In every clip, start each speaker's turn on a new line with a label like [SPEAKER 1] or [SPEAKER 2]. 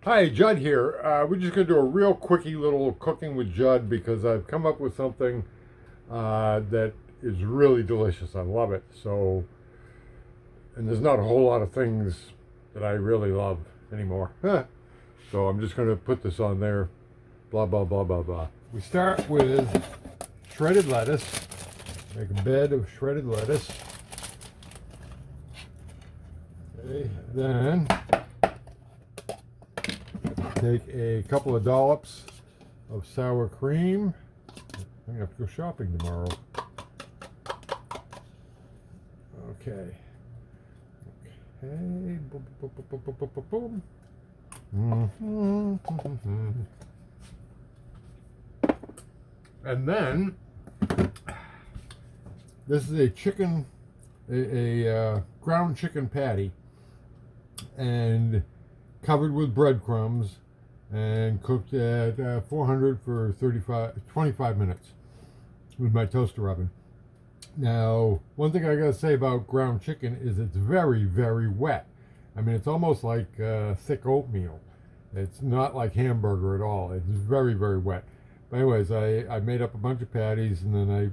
[SPEAKER 1] Hi, Judd here. We're just going to do a real quickie little cooking with Judd because I've come up with something that is really delicious. I love it. So, and there's not a whole lot of things that I really love anymore. So I'm just going to put this on there. Blah, blah, blah, blah, blah. We start with shredded lettuce. Make a bed of shredded lettuce. Okay, then take a couple of dollops of sour cream. I'm gonna have to go shopping tomorrow. Okay. Okay. Boom, boom, boom, boom, boom, boom, boom. And then this is a chicken, a ground chicken patty, and covered with breadcrumbs, and cooked at 400 for 25 minutes with my toaster oven. Now, one thing I gotta say about ground chicken is it's very, very wet. I mean, it's almost like thick oatmeal. It's not like hamburger at all. It's very, very wet. But anyways, I made up a bunch of patties, and then I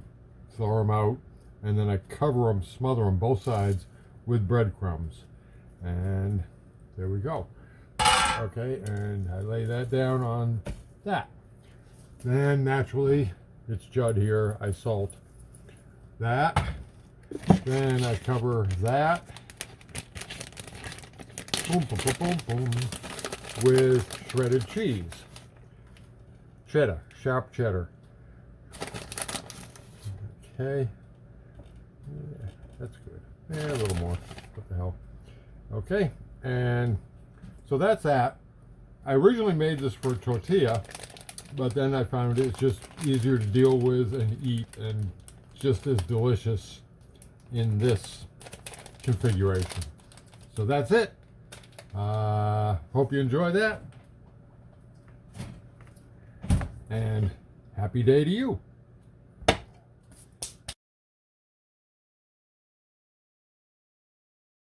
[SPEAKER 1] throw them out, and then I cover them, smother them both sides with breadcrumbs. And there we go. Okay, and I lay that down on that. Then naturally, it's Judd here. I salt that. Then I cover that. Boom, boom, boom, boom, boom. With shredded cheese. Cheddar, sharp cheddar. Okay. Yeah, that's good. Yeah, a little more. What the hell? Okay, and so that's that. I originally made this for tortilla, but then I found it's just easier to deal with and eat, and just as delicious in this configuration. So that's it. Hope you enjoy that, and happy day to you.